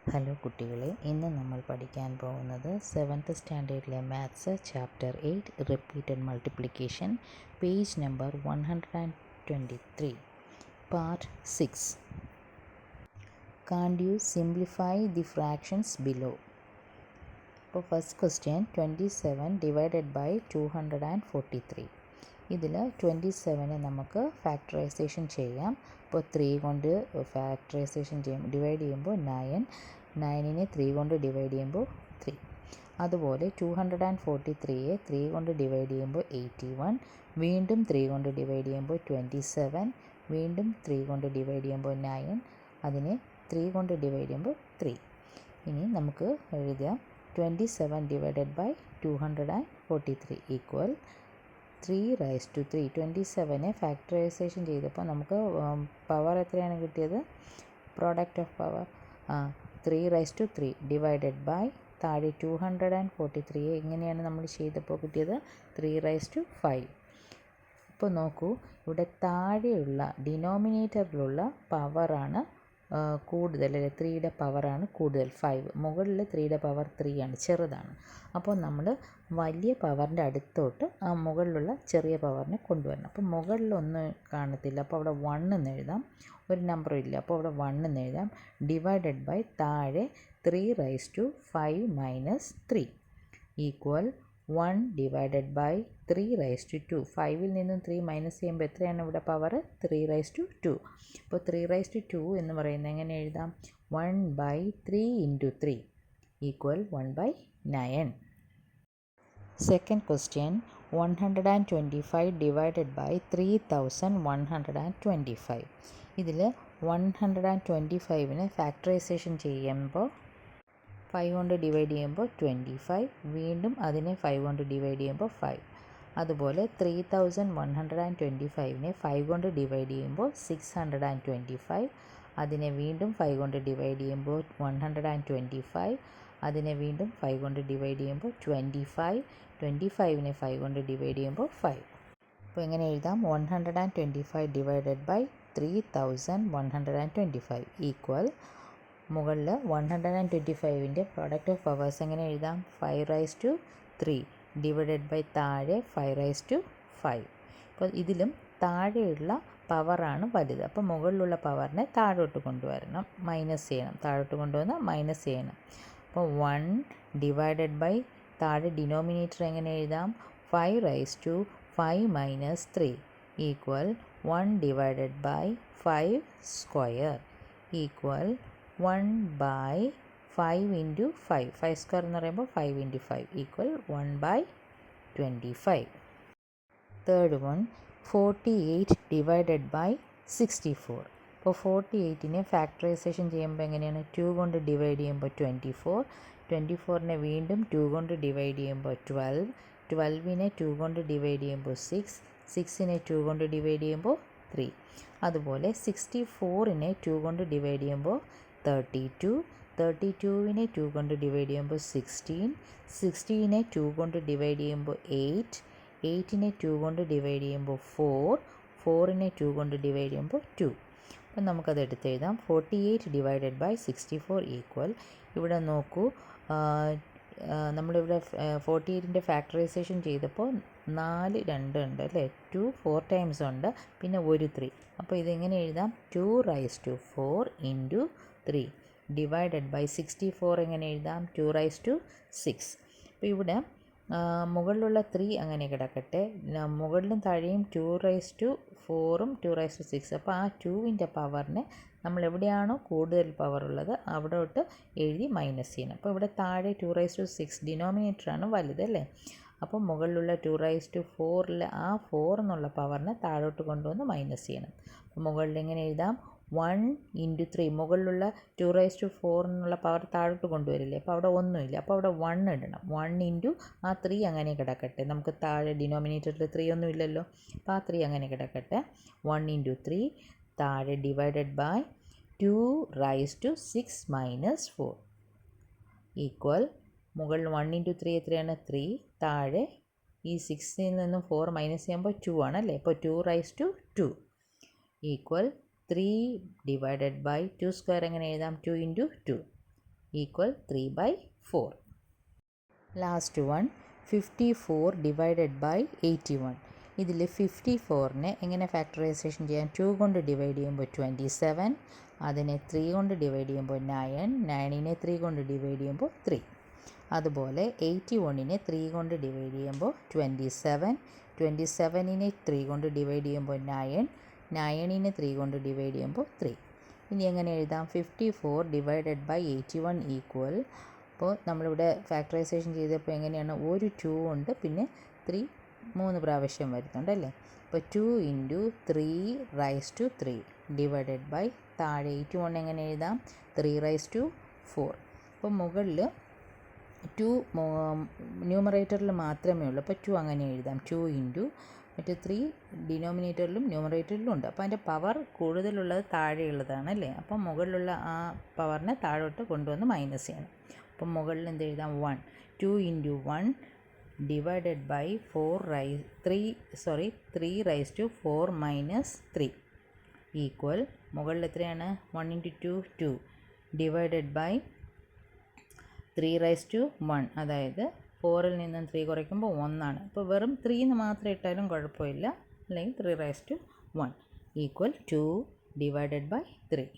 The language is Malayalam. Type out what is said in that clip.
ഹലോ കുട്ടികളെ, ഇന്ന് നമ്മൾ പഠിക്കാൻ പോകുന്നത് 7th സ്റ്റാൻഡേർഡിലെ maths chapter 8 repeated multiplication, page number 123, part 6. Can't you simplify the fractions below? ഇപ്പോൾ ഫസ്റ്റ് ക്വസ്റ്റ്യൻ 27 ഡിവൈഡഡ് ബൈ 243. ഇതിൽ 27 നമുക്ക് ഫാക്ടറൈസേഷൻ ചെയ്യാം. ഇപ്പോൾ 3 കൊണ്ട് ഫാക്ടറൈസേഷൻ ഡിവൈഡ് ചെയ്യുമ്പോൾ 9, 9നെ 3 കൊണ്ട് ഡിവൈഡ് ചെയ്യുമ്പോൾ 3. അതുപോലെ 243യെ 3 കൊണ്ട് ഡിവൈഡ് ചെയ്യുമ്പോൾ 81, വീണ്ടും 3 കൊണ്ട് ഡിവൈഡ് ചെയ്യുമ്പോൾ 27, വീണ്ടും 3 കൊണ്ട് ഡിവൈഡ് ചെയ്യുമ്പോൾ 9, അതിനെ 3 കൊണ്ട് ഡിവൈഡ് ചെയ്യുമ്പോൾ 3. ഇനി നമുക്ക് എഴുതാം 27 ഡിവൈഡഡ് ബൈ 243 ഈക്വൽ 3/3. 27നെ ഫാക്ടറൈസേഷൻ ചെയ്തപ്പോൾ നമുക്ക് പവർ എത്രയാണ് കിട്ടിയത്? Product of power 3/3 divided by താഴെ 243യെ എങ്ങനെയാണ് നമ്മൾ ചെയ്തപ്പോൾ കിട്ടിയത്? 3/5. ഇപ്പോൾ നോക്കൂ, ഇവിടെ താഴെയുള്ള ഡിനോമിനേറ്ററിലുള്ള പവറാണ് കൂടുതൽ, അല്ലെ 3യുടെ പവറാണ് കൂടുതൽ 5. മുകളിൽ 3യുടെ പവർ 3 ആണ്, ചെറുതാണ്. അപ്പോൾ നമ്മൾ വലിയ പവറിൻ്റെ അടുത്തോട്ട് ആ മുകളിലുള്ള ചെറിയ പവറിനെ കൊണ്ടുവരണം. അപ്പോൾ മുകളിലൊന്നും കാണത്തില്ല, അപ്പോൾ അവിടെ 1 എന്ന് എഴുതാം. ഒരു നമ്പറും ഇല്ല, അപ്പോൾ അവിടെ 1 എന്ന് എഴുതാം. ഡിവൈഡഡ് ബൈ താഴെ 3/5 - 3 ഈക്വൽ 1 ഡിവൈഡഡ് ബൈ 3/2. 5ൽ നിന്നും 3 മൈനസ് ചെയ്യുമ്പോൾ എത്രയാണ് ഇവിടെ പവർ? 3/2. അപ്പോൾ 3/2 എന്ന് പറയുന്നത് എങ്ങനെ എഴുതാം? 1/3 × 3 equal 1/9. Second question 125 divided by 3125. ഇതിൽ 125നെ ഫാക്ടറൈസേഷൻ ചെയ്യുമ്പോൾ 5 കൊണ്ട് ഡിവൈഡ് ചെയ്യുമ്പോൾ 25, വീണ്ടും അതിനെ 5 കൊണ്ട് ഡിവൈഡ് ചെയ്യുമ്പോൾ 5. അതുപോലെ 3125നെ 5 കൊണ്ട് ഡിവൈഡ് ചെയ്യുമ്പോൾ 625, അതിനെ വീണ്ടും 5 കൊണ്ട് ഡിവൈഡ് ചെയ്യുമ്പോൾ 125, അതിനെ വീണ്ടും 5 കൊണ്ട് ഡിവൈഡ് ചെയ്യുമ്പോൾ 25, 25നെ 5 കൊണ്ട് ഡിവൈഡ് ചെയ്യുമ്പോൾ 5. അപ്പോൾ എങ്ങനെ എഴുതാം? 125 ഡിവൈഡഡ് ബൈ 3125 ഈക്വൽ മുകളിൽ 125ൻ്റെ പ്രോഡക്റ്റ് ഓഫ് പവേഴ്സ് എങ്ങനെ എഴുതാം? 5/3 ഡിവൈഡഡ് ബൈ താഴെ 5/5. അപ്പോൾ ഇതിലും താഴെയുള്ള പവറാണ് വലുത്, അപ്പോൾ മുകളിലുള്ള പവറിനെ താഴോട്ട് കൊണ്ടുവരണം, മൈനസ് ചെയ്യണം. താഴോട്ട് കൊണ്ടുവന്ന് മൈനസ് ചെയ്യണം. അപ്പോൾ 1 ഡിവൈഡഡ് ബൈ താഴെ ഡിനോമിനേറ്റർ എങ്ങനെ എഴുതാം? 5/5 - 3 equal 1 divided by 5 square equal 1/5 × 5. 5 square എന്ന് പറയുമ്പോൾ 5 × 5 equal 1/25. Third one 48 divided by 64. ഇപ്പോൾ 48നെ ഫാക്ടറൈസേഷൻ ചെയ്യുമ്പോൾ എങ്ങനെയാണ്? 2 കൊണ്ട് ഡിവൈഡ് ചെയ്യുമ്പോൾ 24, 24നെ വീണ്ടും 2 കൊണ്ട് ഡിവൈഡ് ചെയ്യുമ്പോൾ 12, 12നെ 2 കൊണ്ട് ഡിവൈഡ് ചെയ്യുമ്പോൾ 6, 6നെ 2 കൊണ്ട് ഡിവൈഡ് ചെയ്യുമ്പോൾ 3. അതുപോലെ 64നെ 2 കൊണ്ട് ഡിവൈഡ് ചെയ്യുമ്പോൾ 32, 32നെ 2 കൊണ്ട് ഡിവൈഡ് ചെയ്യുമ്പോൾ 16, 16നെ 2 കൊണ്ട് ഡിവൈഡ് ചെയ്യുമ്പോൾ 8, 8നെ 2 കൊണ്ട് ഡിവൈഡ് ചെയ്യുമ്പോൾ 4, 4നെ 2 കൊണ്ട് ഡിവൈഡ് ചെയ്യുമ്പോൾ 2. അപ്പം നമുക്കത് എടുത്തെഴുതാം. 48 ഡിവൈഡഡ് ബൈ 64 ഈക്വൽ, ഇവിടെ നോക്കൂ, നമ്മളിവിടെ 48ൻ്റെ ഫാക്ടറൈസേഷൻ ചെയ്തപ്പോൾ 4 2 ഉണ്ട് അല്ലേ, 2 4 ടൈംസ് ഉണ്ട്, പിന്നെ ഒരു 3. അപ്പോൾ ഇതെങ്ങനെ എഴുതാം? 2/4 × 3 ഡിവൈഡഡ് ബൈ 64 എങ്ങനെ എഴുതാം? 2/6. അപ്പോൾ ഇവിടെ മുകളിലുള്ള 3 അങ്ങനെ കിടക്കട്ടെ, മുകളിലും താഴെയും 2/4ഉം 2/6. അപ്പോൾ ആ 2ൻ്റെ പവറിനെ നമ്മൾ എവിടെയാണോ കൂടുതൽ പവർ ഉള്ളത് അവിടോട്ട് എഴുതി മൈനസ് ചെയ്യണം. അപ്പോൾ ഇവിടെ താഴെ 2/6 ഡിനോമിനേറ്ററാണ് വലുത് അല്ലേ, അപ്പോൾ മുകളിലുള്ള 2/4ൽ ആ 4 എന്നുള്ള പവറിനെ താഴോട്ട് കൊണ്ടുവന്ന് മൈനസ് ചെയ്യണം. അപ്പോൾ മുകളിൽ എങ്ങനെ എഴുതാം? 1 × 3. മുകളിലുള്ള 2/4 എന്നുള്ള പവർ താഴോട്ട് കൊണ്ടുവരില്ലേ, അപ്പോൾ അവിടെ ഒന്നുമില്ല, അപ്പോൾ അവിടെ 1 ഇടണം. 1 × ആ 3 അങ്ങനെ കിടക്കട്ടെ, നമുക്ക് താഴെ ഡിനോമിനേറ്ററിൽ 3 ഒന്നും ഇല്ലല്ലോ, അപ്പോൾ ആ 3 അങ്ങനെ കിടക്കട്ടെ. 1 × 3 താഴെ ഡിവൈഡഡ് ബൈ 2/6 - 4 ഈക്വൽ മുകളിൽ 1 × 3 എത്രയാണ്? 3. താഴെ ഈ 6ൽ നിന്നും 4 മൈനസ് ചെയ്യുമ്പോൾ 2 ആണ് അല്ലേ, അപ്പോൾ 2/2 ഈക്വൽ 3 ഡിവൈഡഡ് ബൈ 2 സ്ക്വയർ എങ്ങനെ എഴുതാം? 2 × 2 equal 3/4. Last one 54 divided by 81. ഇതിൽ 54നെ എങ്ങനെ ഫാക്ടറൈസേഷൻ ചെയ്യാം? 2 കൊണ്ട് ഡിവൈഡ് ചെയ്യുമ്പോൾ 27, അതിനെ 3 കൊണ്ട് ഡിവൈഡ് ചെയ്യുമ്പോൾ 9, 9നെ 3 കൊണ്ട് ഡിവൈഡ് ചെയ്യുമ്പോൾ 3. അതുപോലെ 81നെ 3 കൊണ്ട് ഡിവൈഡ് ചെയ്യുമ്പോൾ 27, 27നെ 3 കൊണ്ട് ഡിവൈഡ് ചെയ്യുമ്പോൾ 9, 9നെ 3 കൊണ്ട് ഡിവൈഡ് ചെയ്യുമ്പോൾ 3. ഇനി എങ്ങനെ എഴുതാം? 54 ഡിവൈഡഡ് ബൈ 81 ഈക്വൽ, അപ്പോൾ നമ്മളിവിടെ ഫാക്ടറൈസേഷൻ ചെയ്തപ്പോൾ എങ്ങനെയാണ്? ഒരു 2 ഉണ്ട്, പിന്നെ 3 3 പ്രാവശ്യം വരുന്നുണ്ടല്ലേ. അപ്പോൾ 2 × 3⁻³ ഡിവൈഡഡ് ബൈ താഴെ 81 എങ്ങനെ എഴുതാം? 3⁻4. അപ്പോൾ മുകളിൽ 2 ന്യൂമറേറ്ററിൽ മാത്രമേ ഉള്ളൂ, അപ്പോൾ 2 അങ്ങനെ എഴുതാം. 2 × മറ്റേ 3 ഡിനോമിനേറ്ററിലും ന്യൂമറേറ്ററിലും ഉണ്ട്. അപ്പോൾ അതിൻ്റെ പവർ കൂടുതലുള്ളത് താഴെയുള്ളതാണ് അല്ലേ. അപ്പം മുകളിലുള്ള ആ പവറിനെ താഴോട്ട് കൊണ്ടുവന്ന് മൈനസ് ചെയ്യണം. അപ്പം മുകളിൽ എന്ത് എഴുതാം? 1. 2 × 1 ഡിവൈഡഡ് ബൈ 3⁻4 - 3 ഈക്വൽ, മുകളിൽ എത്രയാണ്? 1 × 2 2 ഡിവൈഡഡ് ബൈ 3⁻1, അതായത് 4ൽ നിന്നും 3 കുറയ്ക്കുമ്പോൾ 1 ആണ്. അപ്പോൾ വെറും 3 എന്ന് മാത്രം ഇട്ടാലും കുഴപ്പമില്ല, അല്ലെങ്കിൽ 3⁻1 ഈക്വൽ 2 ഡിവൈഡഡ് ബൈ 3.